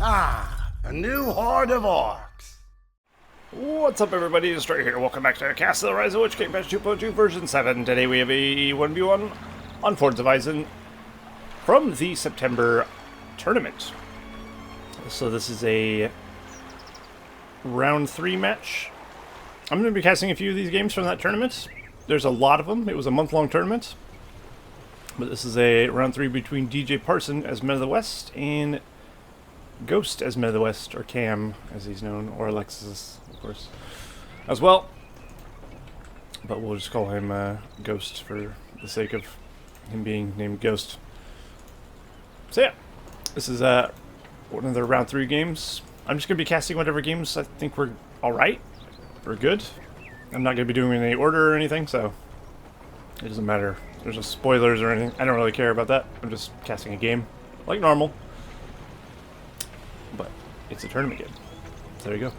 Ah, a new horde of orcs. What's up, everybody? It's Tourney here. Welcome back to Castle RotWK patch 2.2 version 7. Today we have a 1v1 on Forts of Isen from the September tournament. So this is a round 3 match. I'm going to be casting a few of these games from that tournament. There's a lot of them. It was a month-long tournament. But this is a round 3 between DJParson as Men of the West and Ghost as Men of the West, or Cam as he's known, or Alexis, of course, as well. But we'll just call him Ghost for the sake of him being named Ghost. So yeah, this is one of the round 3 games. I'm just going to be casting whatever games I think we're alright, or good. I'm not going to be doing any order or anything, so it doesn't matter. There's no spoilers or anything. I don't really care about that. I'm just casting a game, like normal. But it's a tournament game. So there you go.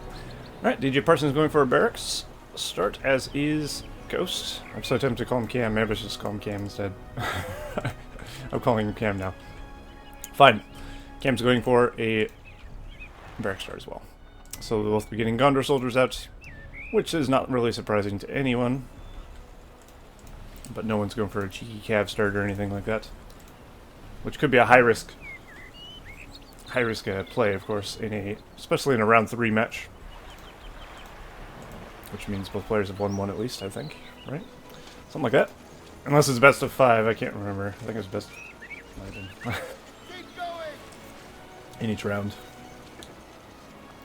Alright, DJParson is going for a barracks. Start as is Ghost. I'm so tempted to call him Cam. Maybe I should just call him Cam instead. I'm calling him Cam now. Fine. Cam's going for a barracks start as well. So we'll both be getting Gondor soldiers out, which is not really surprising to anyone. But no one's going for a cheeky cav start or anything like that. Which could be a high-risk play, of course, especially in a round 3 match. Which means both players have won one at least, I think, right? Something like that. Unless it's best of 5, I can't remember. I think it's best in each round.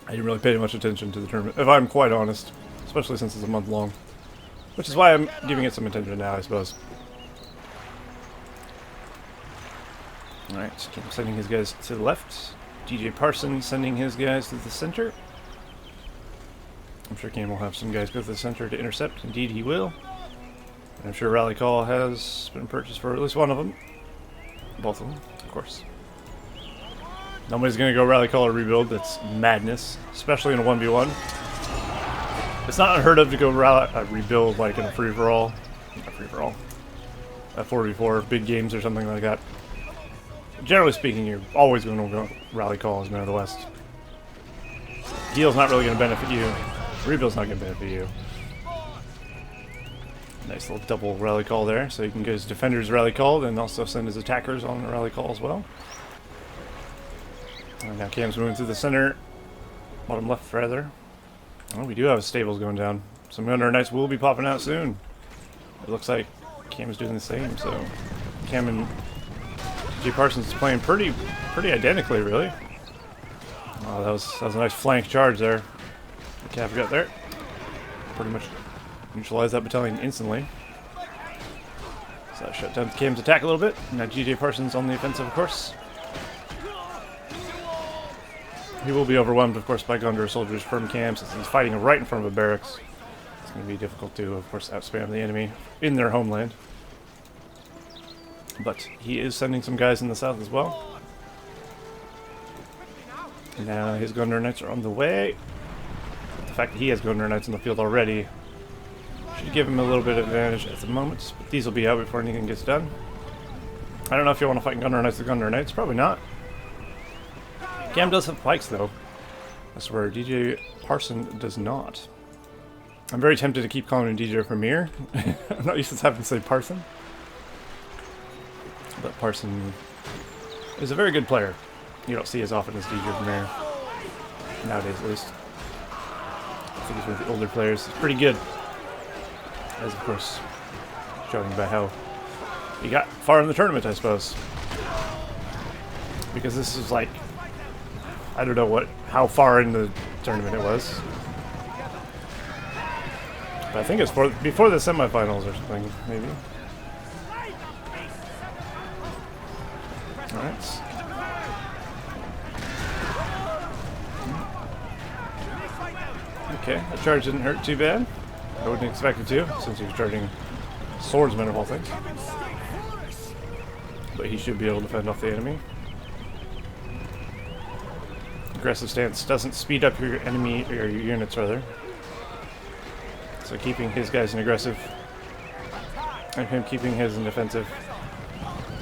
I didn't really pay much attention to the tournament, if I'm quite honest, especially since it's a month long. Which is why I'm giving it some attention now, I suppose. Alright, so sending his guys to the left. DJParson sending his guys to the center. I'm sure Cam will have some guys go to the center to intercept. Indeed, he will. And I'm sure Rally Call has been purchased for at least one of them. Both of them, of course. Nobody's going to go Rally Call or rebuild. That's madness, especially in a 1v1. It's not unheard of to go rebuild like in a free-for-all. Not free-for-all. A 4v4, big games or something like that. Generally speaking, you're always going to go Rally Call as Men of the West. Heal's not really going to benefit you. Rebuild's not going to benefit you. Nice little double Rally Call there, so you can get his defenders Rally Called and also send his attackers on the Rally Call as well. And now Cam's moving through the center. Bottom left, rather. Oh, we do have stables going down. Some Gondor Knights will be popping out soon. It looks like Cam's doing the same, so Cam and DJParson's playing pretty identically, really. Oh, that was a nice flank charge there. The Cav got there. Pretty much neutralized that battalion instantly. So that shut down Cam's attack a little bit. Now DJParson's on the offensive, of course. He will be overwhelmed, of course, by Gondor soldiers from Cam, since he's fighting right in front of a barracks. It's going to be difficult to, of course, outspam the enemy in their homeland. But he is sending some guys in the south as well. Now his Gondor Knights are on the way. The fact that he has Gondor Knights in the field already should give him a little bit of advantage at the moment. But these will be out before anything gets done. I don't know if you want to fight Gondor Knights with Gondor Knights. Probably not. Cam does have pikes, though. I swear, DJParson does not. I'm very tempted to keep calling him DJ Premier. I'm not used to having to say Parson. But Parson is a very good player. You don't see as often as DJ Premier. Nowadays, at least. I think he's one of the older players. He's pretty good. As, of course, showing by how he got far in the tournament, I suppose. Because this is like, I don't know how far in the tournament it was. But I think it's before the semifinals or something, maybe. Alright. Okay, that charge didn't hurt too bad. I wouldn't expect it to, since he was charging swordsmen of all things. But he should be able to fend off the enemy. Aggressive stance doesn't speed up your enemy, or your units rather. So keeping his guys in aggressive and him keeping his in defensive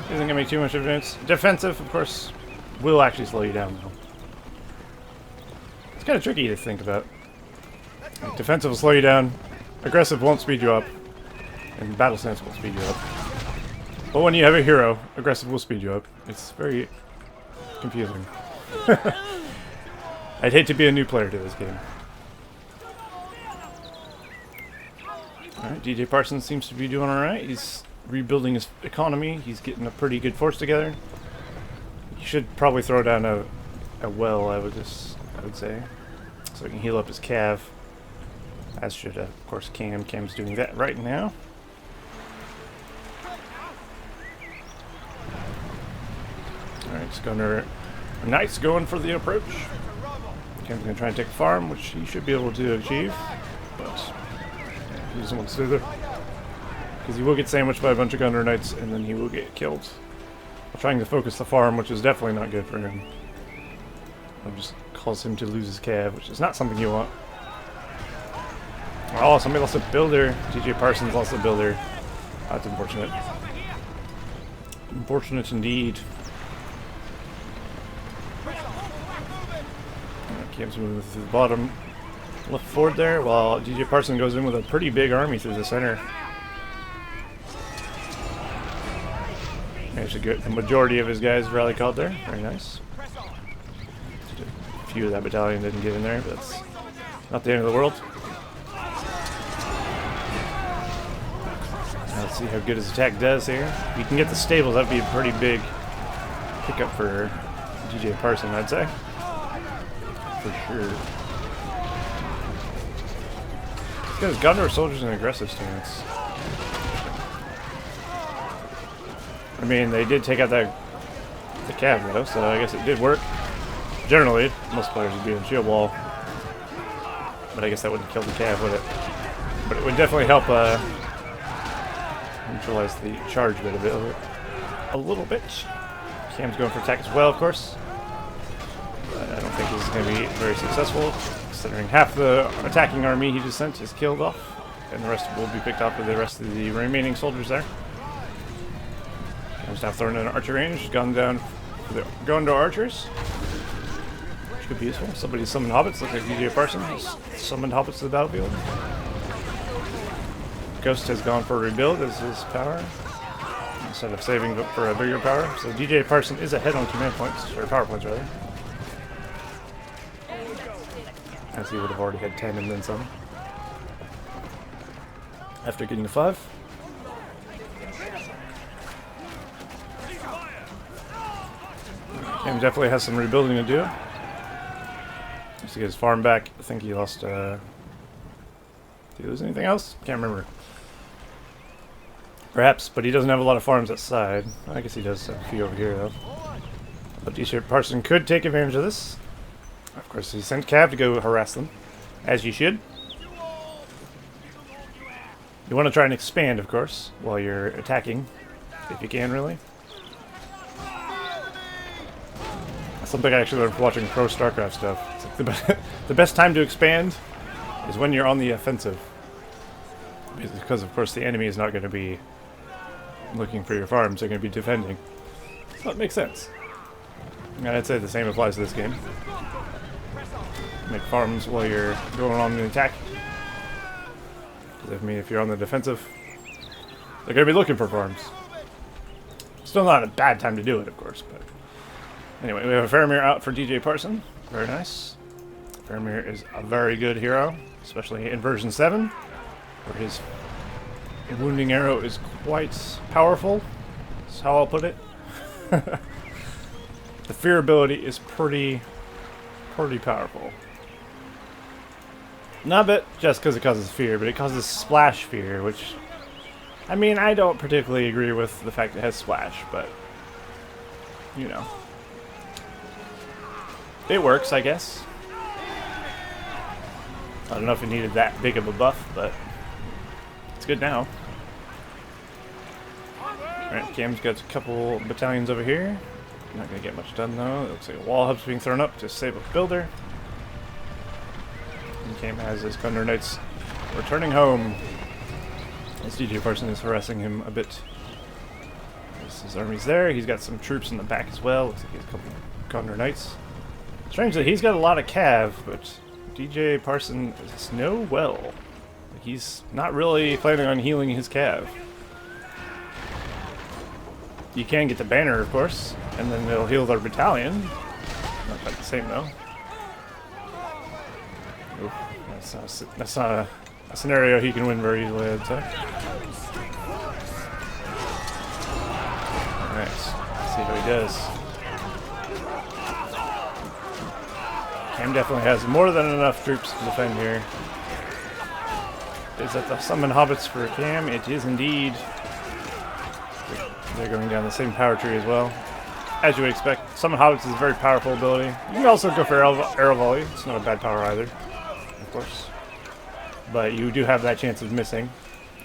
isn't going to make too much of a difference. Defensive, of course, will actually slow you down though. It's kind of tricky to think about. Like, defensive will slow you down, aggressive won't speed you up, and battle stance will speed you up. But when you have a hero, aggressive will speed you up. It's very confusing. I'd hate to be a new player to this game. Alright, DJParson seems to be doing alright. He's rebuilding his economy. He's getting a pretty good force together. He should probably throw down a well, I would say. So he can heal up his cav. As should, of course, Cam. Cam's doing that right now. Alright, Gunner. Knight's going for the approach. Cam's going to try and take a farm, which he should be able to achieve. But he doesn't want to stay there. Because he will get sandwiched by a bunch of Gunner Knights, and then he will get killed. While trying to focus the farm, which is definitely not good for him. It just cause him to lose his cav, which is not something you want. Oh, somebody lost a builder. DJParson's lost a builder. That's unfortunate. Unfortunate indeed. Cam's moving to the bottom left forward there, while DJParson goes in with a pretty big army through the center. Managed to get the majority of his guys rally called there. Very nice. A few of that battalion didn't get in there, but that's not the end of the world. Let's see how good his attack does here. If you can get the stables, that'd be a pretty big pickup for DJParson, I'd say. For sure. He's got his gunner soldiers and aggressive stance. I mean, they did take out the cav though, so I guess it did work. Generally, most players would be in shield wall, but I guess that wouldn't kill the cav, would it? But it would definitely help neutralize the charge bit of it a little bit. Cam's going for attack as well, of course. But I don't think he's going to be very successful, considering half the attacking army he just sent is killed off, and the rest will be picked off with the rest of the remaining soldiers there. Cam's now throwing in archer range, going to archers, which could be useful. Somebody summoned hobbits. Looks like DJParson has summoned hobbits to the battlefield. Ghost has gone for a rebuild as his power, instead of saving for a bigger power. So DJParson is ahead on command points, or power points rather. As he would have already had 10 and then some. After getting a 5. Cam definitely has some rebuilding to do. Just to get his farm back. I think he lost, did he lose anything else? Can't remember. Perhaps, but he doesn't have a lot of farms outside. I guess he does have a few over here, though. But DJParson could take advantage of this. Of course, he sent Cav to go harass them, as you should. You want to try and expand, of course, while you're attacking, if you can, really. That's something I actually learned from watching pro StarCraft stuff. It's like the best time to expand is when you're on the offensive. Because, of course, the enemy is not going to be looking for your farms, they're going to be defending. So it makes sense. And I'd say the same applies to this game. Make farms while you're going on the attack. Because I mean, if you're on the defensive, they're going to be looking for farms. Still not a bad time to do it, of course, but anyway, we have a Faramir out for DJParson. Very nice. Faramir is a very good hero, especially in version 7, where his wounding arrow is quite powerful. That's how I'll put it. The fear ability is pretty powerful. Not but just because it causes fear, but it causes splash fear, which, I mean, I don't particularly agree with the fact it has splash, but, you know. It works, I guess. I don't know if it needed that big of a buff, but it's good now. Alright, Cam's got a couple battalions over here. Not going to get much done, though. It looks like a wall hub's being thrown up to save a builder. And Cam has his Thunder Knights returning home. As DJParson is harassing him a bit. His army's there. He's got some troops in the back as well. Looks like he has a couple Thunder Knights. Strangely, he's got a lot of cav, but DJParson is no well. Like, he's not really planning on healing his cav. You can get the banner, of course, and then it'll heal their battalion. Not quite the same, though. Oof, that's not a scenario he can win very easily, I'd say. Alright, let's see how he does. Cam definitely has more than enough troops to defend here. Is that the summon hobbits for Cam? It is indeed. They're going down the same power tree as well. As you would expect, summon hobbits is a very powerful ability. You can also go for arrow volley. It's not a bad power either, of course. But you do have that chance of missing,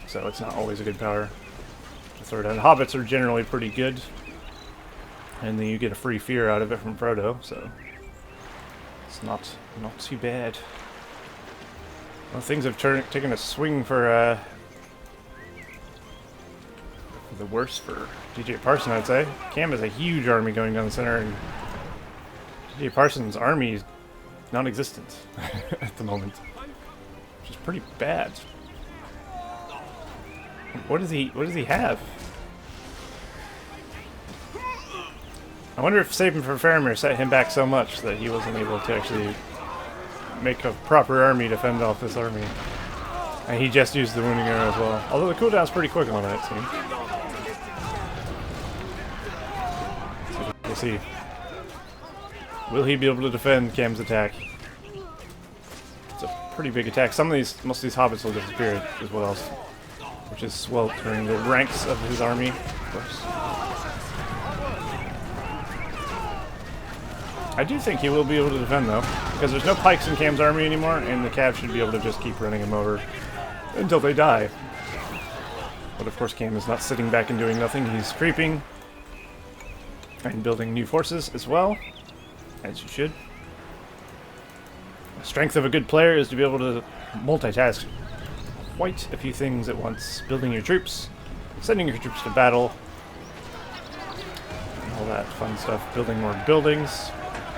so it's not always a good power to throw down. Hobbits are generally pretty good, and then you get a free fear out of it from Frodo, so it's not too bad. Well, things have taken a swing for the worst for DJParson, I'd say. Cam has a huge army going down the center, and DJParson's army is non-existent at the moment, which is pretty bad. What does he have? I wonder if saving for Faramir set him back so much that he wasn't able to actually make a proper army to fend off this army. And he just used the wounding arrow as well. Although the cooldown's pretty quick on it, it seems. We'll see. Will he be able to defend Cam's attack? It's a pretty big attack. Most of these hobbits will disappear as well, which is sweltering the ranks of his army, of course. I do think he will be able to defend, though, because there's no pikes in Cam's army anymore, and the Cav should be able to just keep running him over until they die. But of course Cam is not sitting back and doing nothing. He's creeping and building new forces as well, as you should. The strength of a good player is to be able to multitask quite a few things at once. Building your troops, sending your troops to battle, and all that fun stuff. Building more buildings.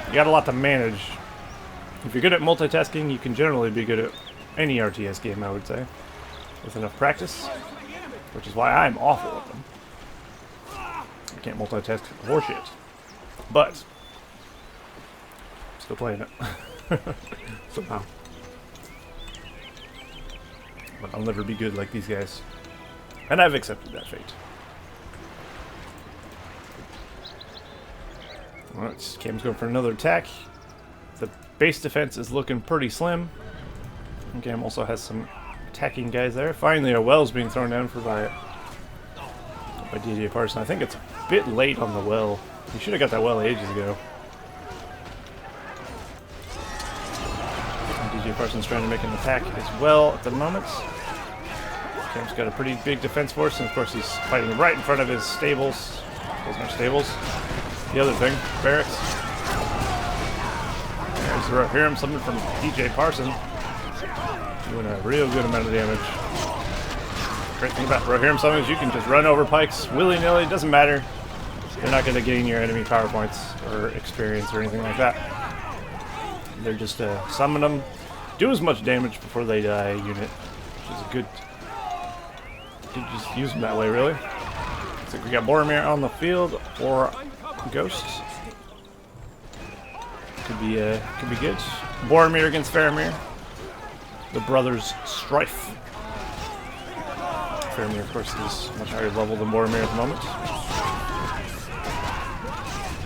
You got a lot to manage. If you're good at multitasking, you can generally be good at any RTS game, I would say, with enough practice, which is why I'm awful at them. I can't multitask for shit. But still playing it. Somehow. But I'll never be good like these guys. And I've accepted that fate. Alright, Cam's going for another attack. The base defense is looking pretty slim. And Cam also has some attacking guys there. Finally, a well's being thrown down by DJParson. I think it's a bit late on the well. You should have got that well ages ago. DJParson's trying to make an attack as well at the moment. Cam's got a pretty big defense force, and of course he's fighting right in front of his stables. Those are stables. The other thing, barracks. There's the Rohirrim, something from DJParson. Doing a real good amount of damage. Great thing about Rohirrim summons, you can just run over pikes willy-nilly, doesn't matter. They're not going to gain your enemy power points or experience or anything like that. They're just summon them, do as much damage before they die unit, which is a good. You can just use them that way, really. So we got Boromir on the field or Ghosts. Could be good. Boromir against Faramir. The brothers' strife. Faramir, of course, is much higher level than Boromir at the moment.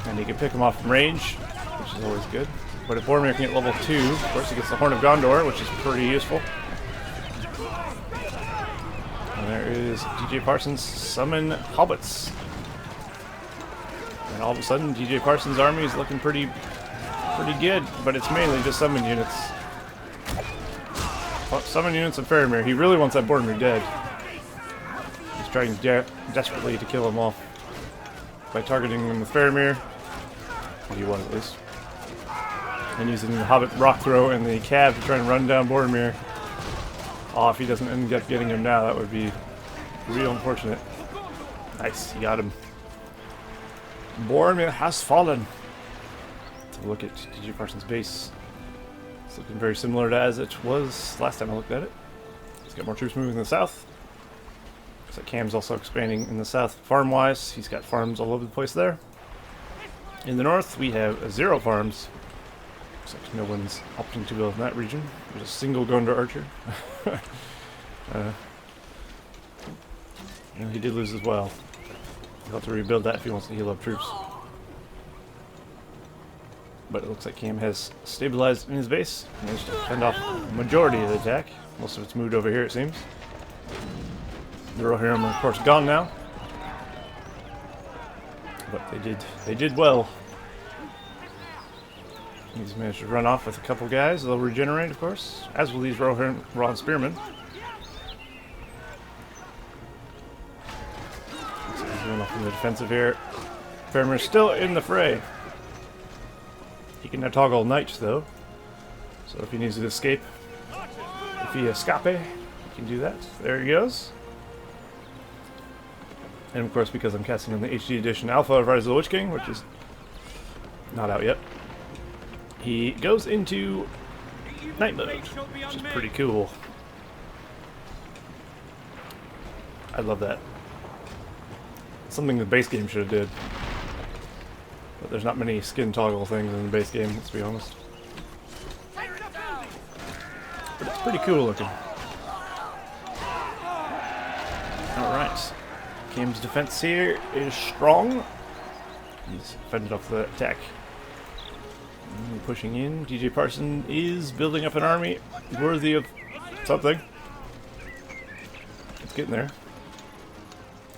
And he can pick him off from range, which is always good. But if Boromir can get level 2, of course he gets the Horn of Gondor, which is pretty useful. And there is DJParson's Summon Hobbits. And all of a sudden, DJParson's army is looking pretty good, but it's mainly just summon units. Oh, summon units and Faramir. He really wants that Boromir dead. He's trying desperately to kill him off by targeting him with Faramir. Or you want at least. And using the Hobbit Rock Throw and the Cav to try and run down Boromir. Oh, if he doesn't end up getting him now, that would be real unfortunate. Nice, he got him. Boromir has fallen. Let's have a look at DJParson's base. It's looking very similar to as it was last time I looked at it. He's got more troops moving in the south. Looks like Cam's also expanding in the south farm-wise. He's got farms all over the place there. In the north, we have 0 farms. Looks like no one's opting to build in that region. There's a single Gondor archer. And he did lose as well. He'll have to rebuild that if he wants to heal up troops. But it looks like Cam has stabilized in his base. Managed to fend off the majority of the attack. Most of it's moved over here, it seems. The Rohirrim are, of course, gone now. But they did well. He's managed to run off with a couple guys. They'll regenerate, of course, as will these Rohirrim Raw Spearmen. Looks like he's going off in the defensive here. Faramir's still in the fray. He can now toggle knights, though. So if he needs to escape, if he escape, he can do that. There he goes. And of course, because I'm casting on the HD edition alpha of Rise of the Witch King, which is not out yet, he goes into night mode, which is pretty cool. I love that. It's something the base game should have did. But there's not many skin toggle things in the base game, let's be honest. But it's pretty cool looking. Alright. Cam's defense here is strong. He's fended off the attack. And pushing in. DJParson is building up an army worthy of something. It's getting there.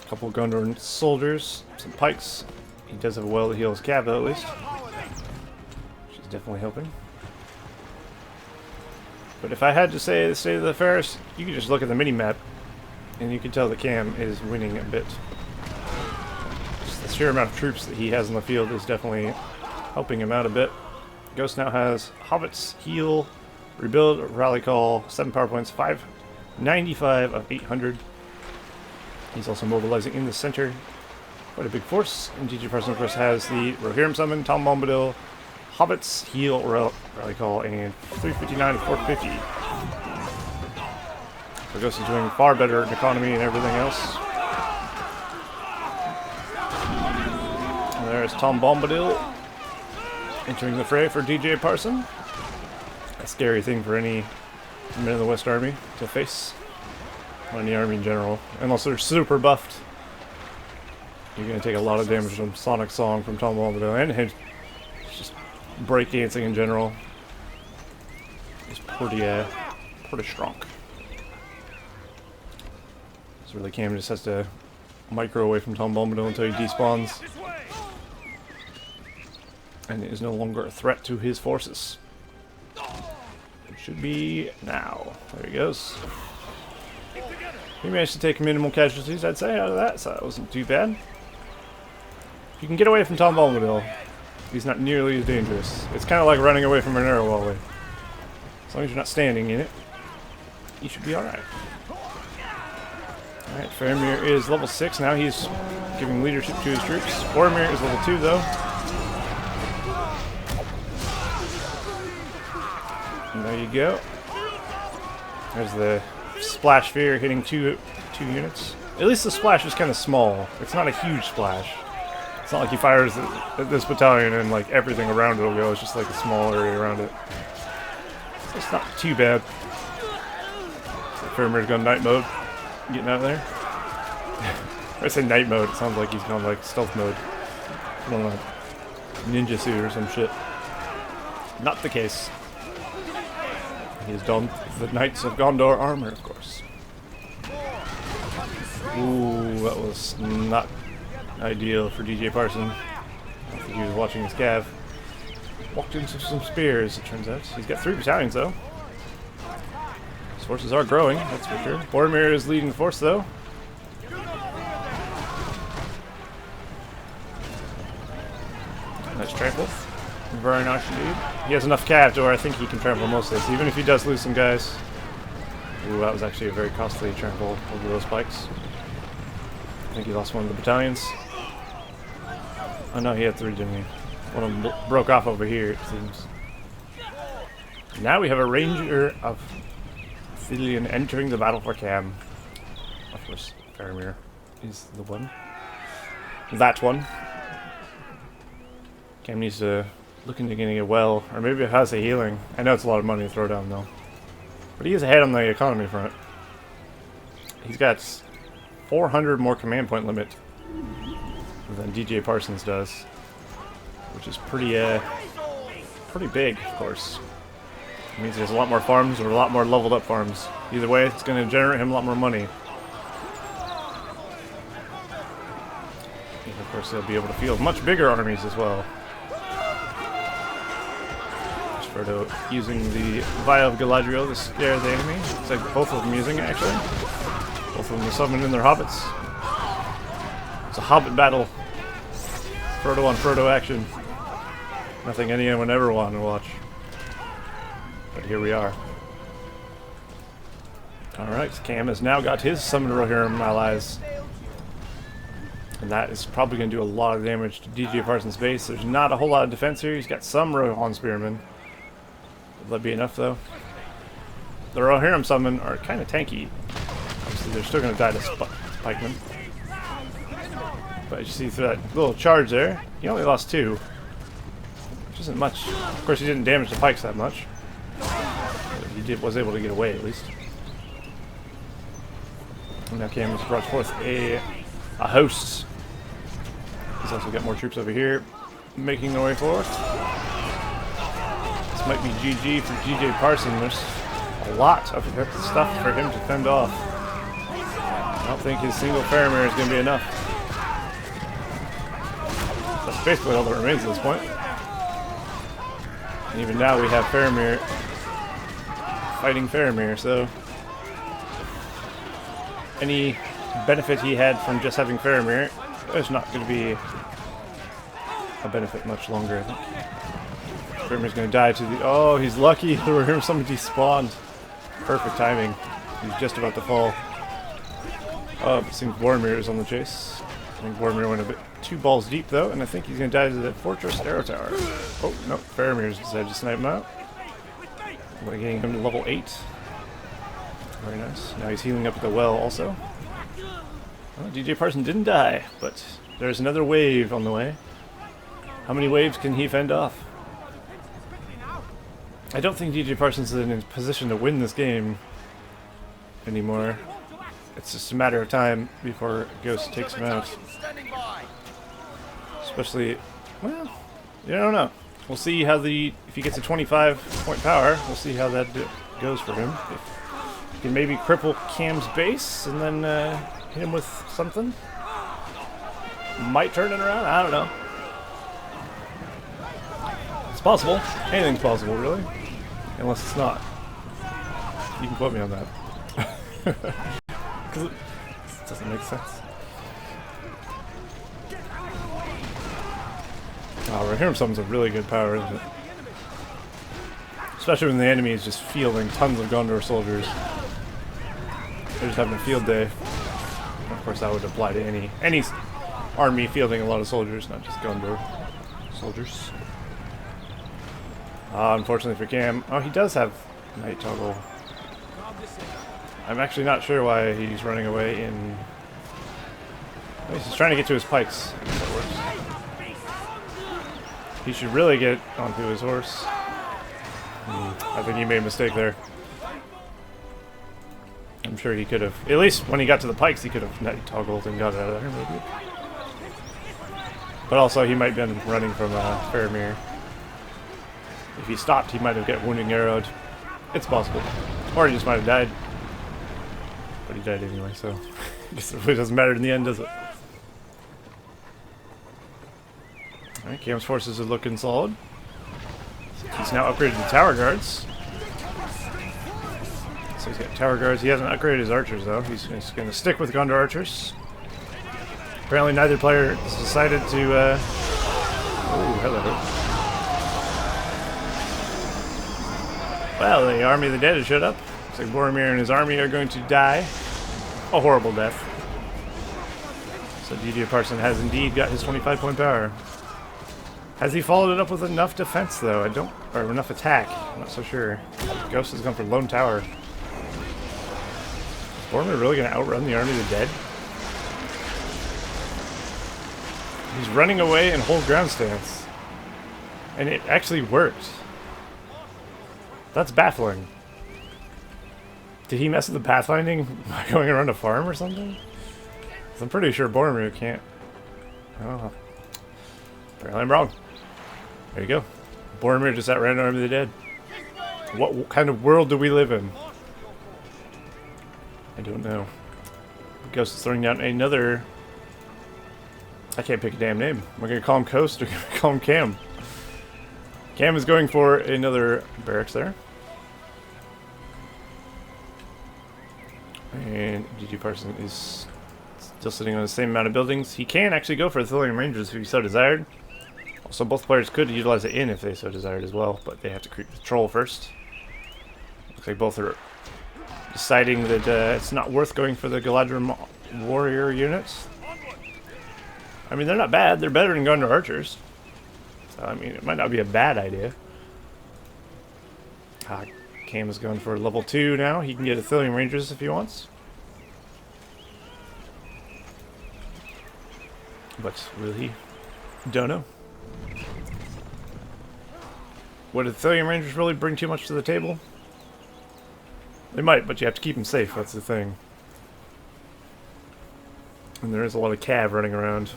A couple Gondor soldiers, some pikes. He does have a well to heal his cav, though, at least. Which is definitely helping. But if I had to say the state of the affairs, you can just look at the mini-map, and you can tell that Cam is winning a bit. Just the sheer amount of troops that he has in the field is definitely helping him out a bit. Ghost now has Hobbits, Heal, Rebuild, Rally Call, 7 power points, 595 of 800. He's also mobilizing in the center. Quite a big force. And DJParson, of course, has the Rohirrim Summon, Tom Bombadil, Hobbits, Heal, Rally Call, and 359 to 450. So Ghost is doing far better in economy and everything else. And there's Tom Bombadil entering the fray for DJParson. A scary thing for any men in the West Army to face. Or any army in general. Unless they're super buffed. You're going to take a lot of damage from Sonic Song from Tom Bombadil and him just breakdancing in general. It's pretty strong. So really Cam just has to micro away from Tom Bombadil until he despawns. And it is no longer a threat to his forces. It should be now. There he goes. He managed to take minimal casualties, I'd say, out of that, so that wasn't too bad. If you can get away from Tom Bombadil, he's not nearly as dangerous. It's kind of like running away from an arrow volley. As long as you're not standing in it, you should be alright. Alright, Faramir is level 6 now. He's giving leadership to his troops. Boromir is level 2, though. And there you go. There's the splash sphere hitting two units. At least the splash is kind of small. It's not a huge splash. It's not like he fires at this battalion and like everything around it will go. It's just like a small area around it. So it's not too bad. So Faramir's gone night mode. Getting out of there. I say night mode, it sounds like he's gone like stealth mode. I don't know. Ninja suit or some shit. Not the case. He's donned the Knights of Gondor armor, of course. Ooh, that was not ideal for DJParson. I don't think he was watching his cav. Walked into some spears, it turns out. He's got 3 battalions, though. His forces are growing, that's for sure. Boromir is leading the force, though. Nice trample. Very nice indeed. He has enough cav to where I think he can trample most of this, even if he does lose some guys. Ooh, that was actually a very costly trample over those spikes. I think he lost one of the battalions. Oh no, he had 3, didn't he? One of them broke off over here, it seems. Now we have a Ranger of Thilian entering the battle for Cam. Of course, Faramir is the one. That one. Cam needs to look into getting a well, or maybe it has a healing. I know it's a lot of money to throw down though. But he is ahead on the economy front. He's got 400 more command point limit than DJParson does, which is pretty big, of course. It means he has a lot more farms or a lot more leveled up farms. Either way, it's going to generate him a lot more money. And of course, he'll be able to field much bigger armies as well. Frodo using the Vial of Galadriel to scare the enemy. It's like both of them using it, actually. Both of them are summoning their hobbits. It's a hobbit battle. Frodo on Frodo action. Nothing anyone ever wanted to watch. But here we are. Alright, Cam has now got his Summon Rohirrim allies. And that is probably going to do a lot of damage to DJParson's base. There's not a whole lot of defense here. He's got some Rohan Spearmen. Will that be enough, though? The Rohirrim summon are kind of tanky. Obviously, they're still going to die to Pikemen. But as you see through that little charge there, he only lost 2. Which isn't much. Of course, he didn't damage the pikes that much. But he was able to get away, at least. And now Cam has brought forth a host. He's also got more troops over here, making their way forth. This might be GG for DJParson. There's a lot of stuff for him to fend off. I don't think his single Faramir is going to be enough. That's basically all that remains at this point. And even now we have Faramir fighting Faramir, so any benefit he had from just having Faramir is not going to be a benefit much longer, I think. Faramir's going to die to the... Oh, he's lucky. The Rohirrim summon despawned. Perfect timing. He's just about to fall. Oh, it seems Boromir is on the chase. I think Boromir went a bit 2 balls deep, though, and I think he's going to die to the Fortress Arrow Tower. Oh, no, Faramir's decided to snipe him out. We're getting him to level 8. Very nice. Now he's healing up at the well, also. Well, DJParson didn't die, but there's another wave on the way. How many waves can he fend off? I don't think DJParson's in a position to win this game anymore. It's just a matter of time before Ghost takes him out. Especially, well, you don't know. We'll see how if he gets a 25-point power, we'll see how that goes for him. If he can maybe cripple Cam's base and then hit him with something. Might turn it around, I don't know. It's possible. Anything's possible, really. Unless it's not. You can quote me on that. Because it doesn't make sense. Oh, Rohirrim Summon's a really good power, isn't it? Especially when the enemy is just fielding tons of Gondor soldiers. They're just having a field day. And of course, that would apply to any army fielding a lot of soldiers, not just Gondor soldiers. Unfortunately for Cam, oh, he does have Night Toggle. I'm actually not sure why he's running away in... Oh, he's trying to get to his pikes. That works. He should really get onto his horse. I think he made a mistake there. I'm sure he could have, at least when he got to the pikes, he could have Night Toggled and got out of there, maybe. But also, he might have been running from Faramir. If he stopped, he might have got wounding arrowed. It's possible. Or he just might have died. But he died anyway, so I guess it really doesn't matter in the end, does it? Alright, Cam's forces are looking solid. He's now upgraded to Tower Guards. So he's got Tower Guards. He hasn't upgraded his archers, though. He's going to stick with Gondor archers. Apparently neither player has decided to... Oh, hello. Well, the Army of the Dead has showed up. Looks like Boromir and his army are going to die a horrible death. So DJParson has indeed got his 25-point power. Has he followed it up with enough defense, though? Or enough attack. I'm not so sure. Ghost has gone for Lone Tower. Is Boromir really going to outrun the Army of the Dead? He's running away and hold ground stance. And it actually worked. That's baffling. Did he mess with the pathfinding by going around a farm or something? 'Cause I'm pretty sure Boromir can't. Oh, apparently I'm wrong. There you go. Boromir just outran Army of the Dead. What kind of world do we live in? I don't know. Ghost is throwing down another... I can't pick a damn name. Am I going to call him Coast or going to call him Cam? Cam is going for another barracks there. And DJParson is still sitting on the same amount of buildings. He can actually go for the Thillian Rangers if he so desired. Also, both players could utilize the inn if they so desired as well, but they have to creep the troll first. Looks like both are deciding that it's not worth going for the Galadrim warrior units. I mean, they're not bad. They're better than going to archers. So, I mean, it might not be a bad idea. Cam is going for level 2 now. He can get a Thillian Rangers if he wants. But will he? Don't know. Would the Thillian Rangers really bring too much to the table? They might, but you have to keep them safe. That's the thing. And there is a lot of cav running around.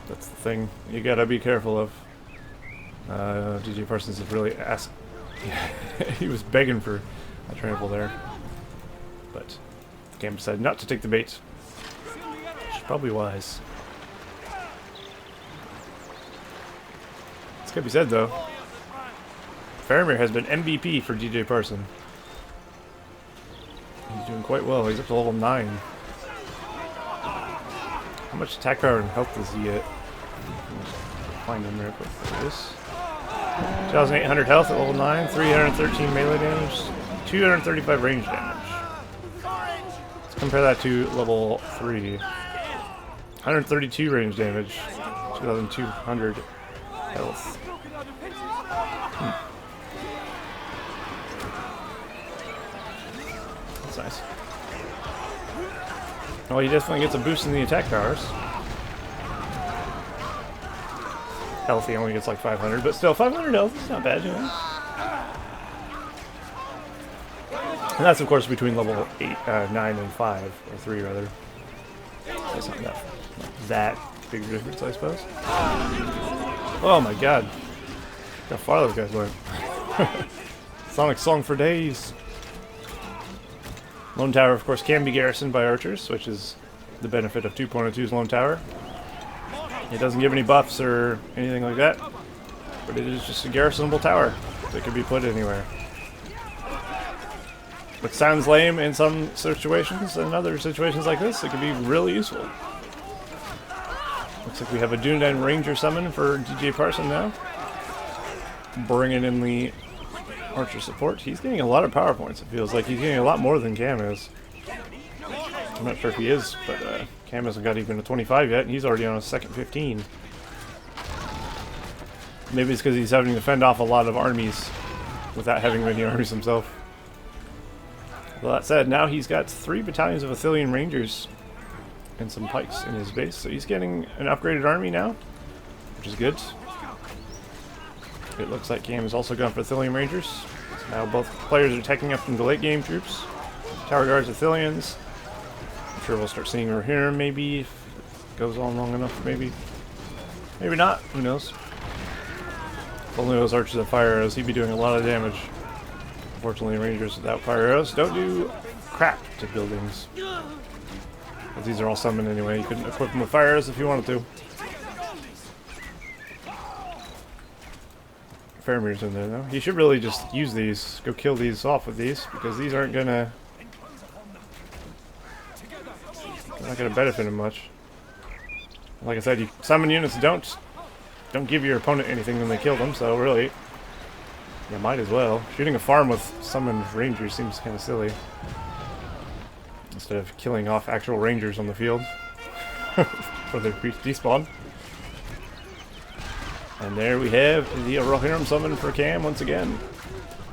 That's the thing you gotta be careful of. DJParson is really asked. He was begging for a trample there, but Cam decided not to take the bait, which is probably wise. This could be said though. Faramir has been MVP for DJParson. He's doing quite well. He's up to level 9. How much attack power and health does he get? Find him real quick. There it is. 2,800 health at level 9, 313 melee damage, 235 range damage. Let's compare that to level 3. 132 range damage, 2,200 health. That's nice. Well, he definitely gets a boost in the attack powers. Health, he only gets like 500, but still 500 health is not bad, you know. And that's of course between level 9 and 5, or 3 rather. That's not that big a difference, I suppose. Oh my god. Look how far those guys went. Sonic song for days. Lone Tower, of course, can be garrisoned by archers, which is the benefit of 2.02's Lone Tower. It doesn't give any buffs or anything like that, but it is just a garrisonable tower that can be put anywhere. Which sounds lame in some situations, and in other situations like this, it can be really useful. Looks like we have a Dunedain Ranger summon for DJParson now. Bringing in the archer support. He's getting a lot of power points, it feels like. He's getting a lot more than Cam is. I'm not sure if he is, but Cam hasn't got even a 25 yet, and he's already on a second 15. Maybe it's because he's having to fend off a lot of armies without having many armies himself. Well, that said, now he's got 3 battalions of Athelian Rangers and some pikes in his base, so he's getting an upgraded army now, which is good. It looks like Cam has also gone for Athelian Rangers. So now both players are taking up into late game troops. Tower Guards, Athelians. I'm sure we'll start seeing her here, maybe, if it goes on long enough, maybe. Maybe not, who knows. If only those archers have fire arrows, he'd be doing a lot of damage. Unfortunately, Rangers without fire arrows don't do crap to buildings. But these are all summoned anyway, you couldn't equip them with fire arrows if you wanted to. Faramir's in there though. He should really just use these, go kill these off with these, because these aren't gonna... they're not gonna benefit him much. Like I said, you summon units don't give your opponent anything when they kill them, so really, you might as well. Shooting a farm with summoned rangers seems kind of silly. Instead of killing off actual rangers on the field for their despawn. And there we have the Rohirrim summon for Cam once again.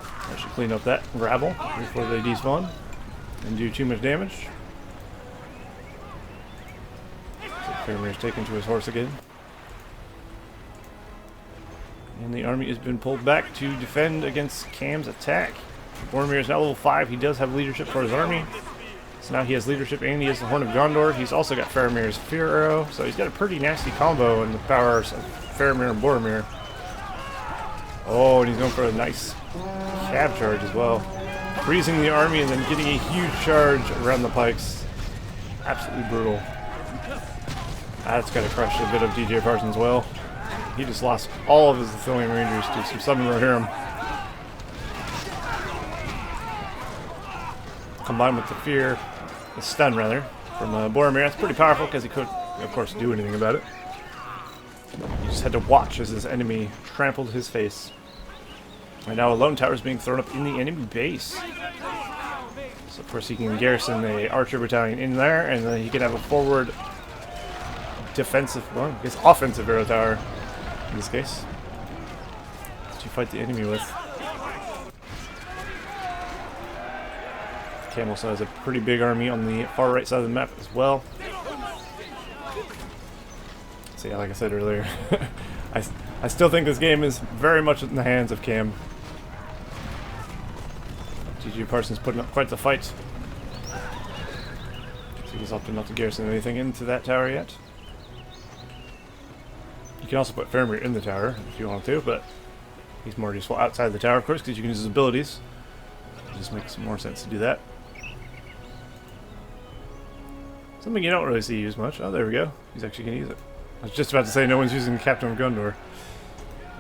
I should clean up that gravel before they despawn and do too much damage. So Faramir's taken to his horse again. And the army has been pulled back to defend against Cam's attack. Boromir is now level 5. He does have leadership for his army. So now he has leadership and he has the Horn of Gondor. He's also got Faramir's Fear Arrow. So he's got a pretty nasty combo in the powers of Faramir and Boromir. Oh, and he's going for a nice cab charge as well. Freezing the army and then getting a huge charge around the pikes. Absolutely brutal. That's got to crush a bit of DJParson as well. He just lost all of his Athelian Rangers to some summon Rohirrim. Combined with the stun rather, from Boromir. That's pretty powerful because he couldn't, of course, do anything about it. He just had to watch as his enemy trampled his face. And now a lone tower is being thrown up in the enemy base. So of course he can garrison the archer battalion in there, and then he can have a forward defensive, well, I guess offensive arrow tower in this case, to fight the enemy with. Cam also has a pretty big army on the far right side of the map as well. So yeah, like I said earlier, I still think this game is very much in the hands of Cam. DJParson's putting up quite the fight. So he's opted not to garrison anything into that tower yet. You can also put Faramir in the tower if you want to, but he's more useful outside the tower, of course, because you can use his abilities. It just makes more sense to do that. Something you don't really see used much. Oh, there we go. He's actually going to use it. I was just about to say no one's using the Captain of Gondor.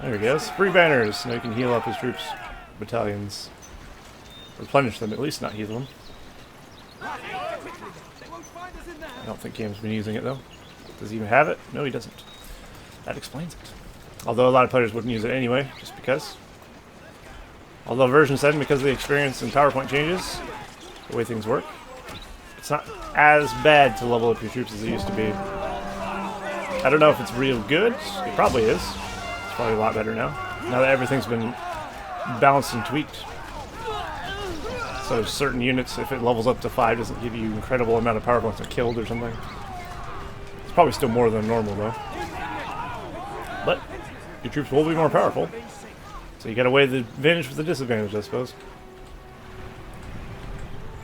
There he goes. Free banners. Now you can heal up his troops, battalions. Replenish them, at least not heal them. I don't think Cam's been using it though. Does he even have it? No, he doesn't. That explains it. Although a lot of players wouldn't use it anyway, just because. Although version 7, because of the experience and PowerPoint changes, the way things work, it's not as bad to level up your troops as it used to be. I don't know if it's real good. It probably is. It's probably a lot better now. Now that everything's been balanced and tweaked. So certain units, if it levels up to 5, doesn't give you an incredible amount of power points or killed or something. It's probably still more than normal though. But your troops will be more powerful. So you gotta weigh the advantage with the disadvantage, I suppose.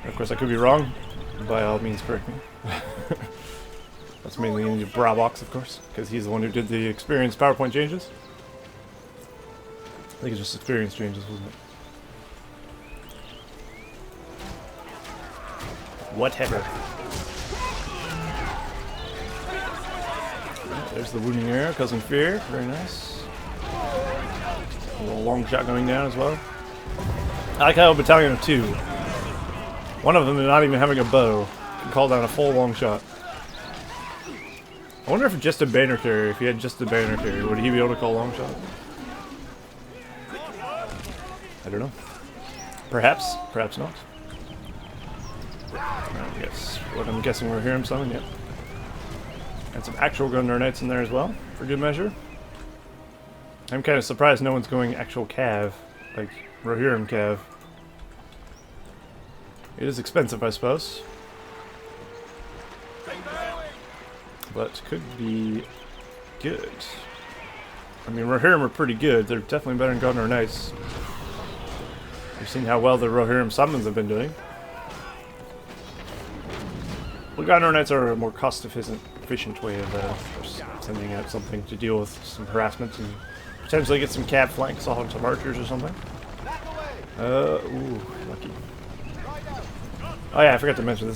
Of course, I could be wrong. By all means, correct me. That's mainly in Bravox, of course, because he's the one who did the experience PowerPoint changes. I think it's just experience changes, wasn't it? Whatever. Right, there's the wounding arrow, causing fear. Very nice. A little long shot going down as well. I like how a battalion of 2. One of them, not even having a bow, can call down a full long shot. I wonder if just a banner carrier, if he had just a banner carrier, would he be able to call long shot? I don't know. Perhaps, perhaps not. Yes, what I'm guessing we're hearing summon, yep. And some actual Gondor Knights in there as well, for good measure. I'm kind of surprised no one's going actual cav, like Rohirrim cav. It is expensive, I suppose. But could be good. I mean, Rohirrim are pretty good. They're definitely better than Gondor Knights. We've seen how well the Rohirrim summons have been doing. Well, Gondor Knights are a more cost-efficient way of sending out something to deal with some harassment and potentially get some cab flanks off some archers or something. Ooh, lucky. Oh yeah, I forgot to mention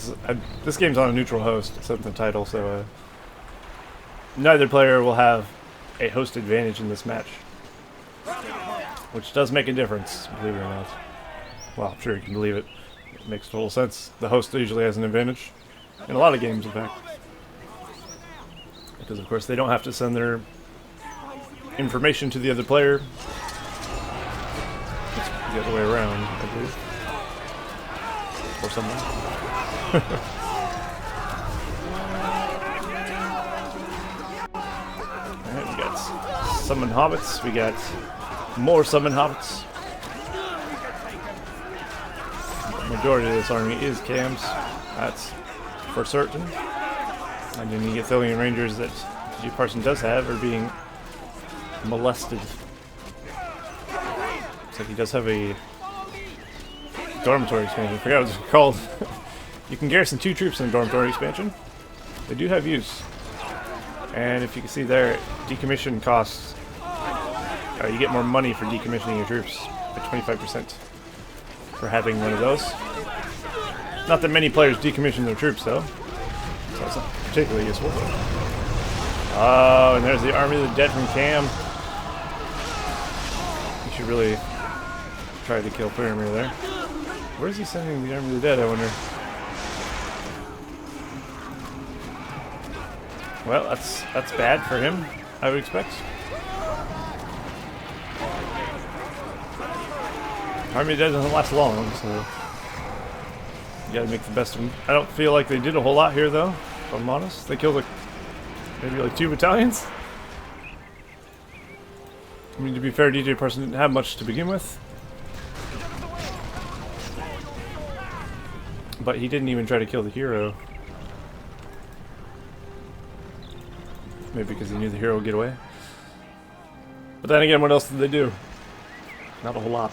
this game's on a neutral host. It said in the title, so neither player will have a host advantage in this match, which does make a difference, believe it or not. Well, I'm sure you can believe it. It makes total sense. The host usually has an advantage in a lot of games, in fact, because of course they don't have to send their information to the other player. It's the other way around, I believe. Or something. Alright, we got summon hobbits. We got more summon hobbits. The majority of this army is cams. That's for certain. And then the Athelian Rangers that DJParson does have are being molested. Looks like he does have a dormitory expansion. I forgot what it's called. You can garrison 2 troops in the dormitory expansion. They do have use. And if you can see there, decommission costs. You get more money for decommissioning your troops by 25% for having one of those. Not that many players decommission their troops though, so it's not particularly useful. Oh, and there's the Army of the Dead from Cam. You should really try to kill Faramir there. Where is he sending the Army of the Dead, I wonder? Well, that's bad for him, I would expect. Army of the Dead doesn't last long, so you gotta make the best of them. I don't feel like they did a whole lot here, though, if I'm honest. They killed maybe like 2 battalions. I mean, to be fair, DJParson didn't have much to begin with. But he didn't even try to kill the hero. Maybe because he knew the hero would get away. But then again, what else did they do? Not a whole lot.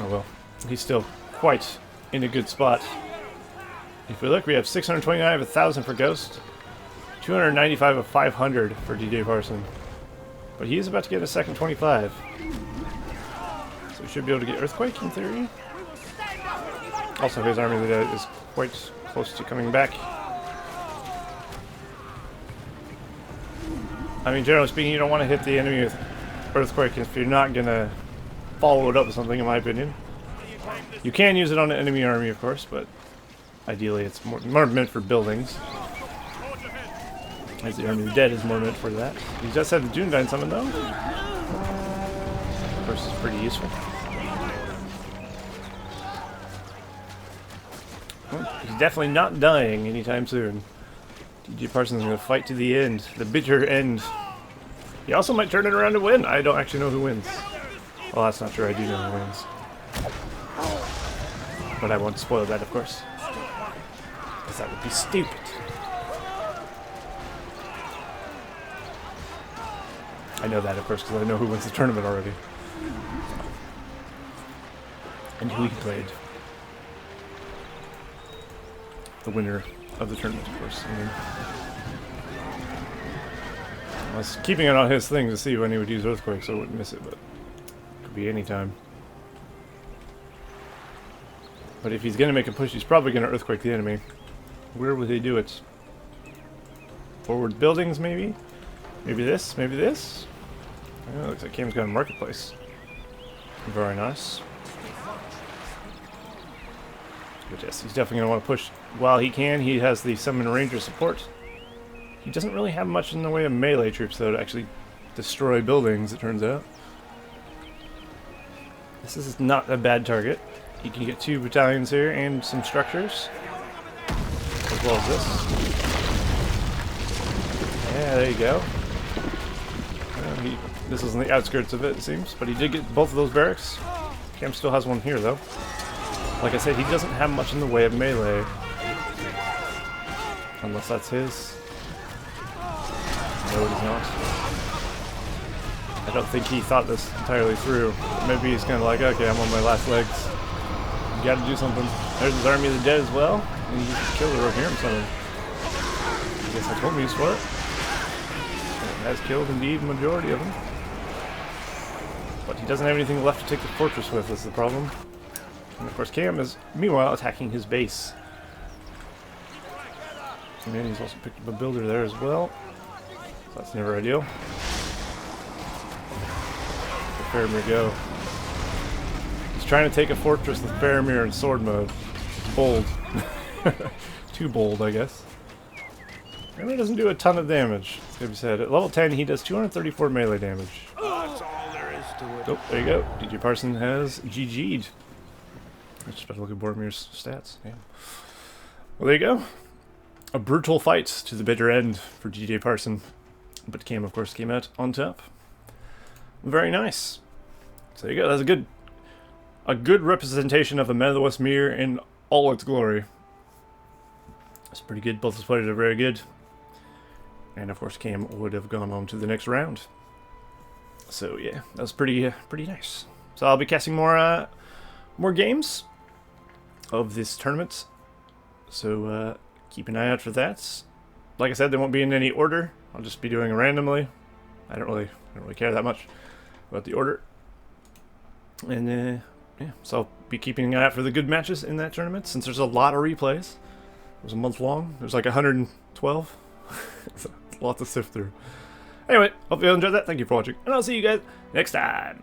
Oh well, he's still quite in a good spot. If we look, we have 629 of 1,000 for Ghost, 295 of 500 for DJParson. But he is about to get a second 25. So we should be able to get Earthquake in theory. Also, his Army of the Dead is quite close to coming back. I mean, generally speaking, you don't want to hit the enemy with Earthquake if you're not going to follow it up with something, in my opinion. You can use it on an enemy army, of course, but ideally it's more meant for buildings. As the Army of the Dead is more meant for that. He does have the Dunedain summon, though. Of course, it's pretty useful. Well, he's definitely not dying anytime soon. DJParson's going to fight to the end. The bitter end. He also might turn it around to win. I don't actually know who wins. Well, that's not true. I do know who wins. But I won't spoil that, of course. Because that would be stupid. I know that, of course, because I know who wins the tournament already. And who he played. The winner of the tournament, of course. I mean, I was keeping it on his thing to see when he would use Earthquake, so I wouldn't miss it, but it could be any time. But if he's going to make a push, he's probably going to Earthquake the enemy. Where would he do it? Forward buildings, maybe? Maybe this? Maybe this? Oh, looks like Cam's got a marketplace. Very nice. But yes, he's definitely going to want to push while he can. He has the Summon Ranger support. He doesn't really have much in the way of melee troops, though, to actually destroy buildings, it turns out. This is not a bad target. He can get 2 battalions here and some structures. As well as this. Yeah, there you go. This is on the outskirts of it seems, but he did get both of those barracks. Cam still has one here, though. Like I said, he doesn't have much in the way of melee. Unless that's his. No, it is not. I don't think he thought this entirely through. Maybe he's kind of like, okay, I'm on my last legs. You gotta do something. There's his Army of the Dead as well. And he just killed the Rohirrim summon. I guess that's what we used for it. And it has killed, indeed, the majority of them. But he doesn't have anything left to take the fortress with, is the problem. And of course Cam is, meanwhile, attacking his base. And then he's also picked up a builder there as well. So that's never ideal. Let Faramir go. He's trying to take a fortress with Faramir in sword mode. Bold. Too bold, I guess. Faramir doesn't do a ton of damage, it's gonna be said. At level 10, he does 234 melee damage. That's all there is to it. Oh, there you go. DJParson has GG'd. I just better look at Boromir's stats. Yeah. Well, there you go. a brutal fight to the bitter end for DJParson, but Cam, of course, came out on top. Very nice. So there you go. That's a good representation of the Men of the West Mere in all its glory. It's pretty good. Both the players are very good. And of course, Cam would have gone on to the next round. So yeah, that was pretty nice. So I'll be casting more games of this tournament. So keep an eye out for that. Like I said, they won't be in any order. I'll just be doing it randomly. I don't really care that much about the order. And yeah, so I'll be keeping an eye out for the good matches in that tournament, since there's a lot of replays. It was a month long. There's like 112. It's a lot to sift through. Anyway, hope you all enjoyed that. Thank you for watching, and I'll see you guys next time.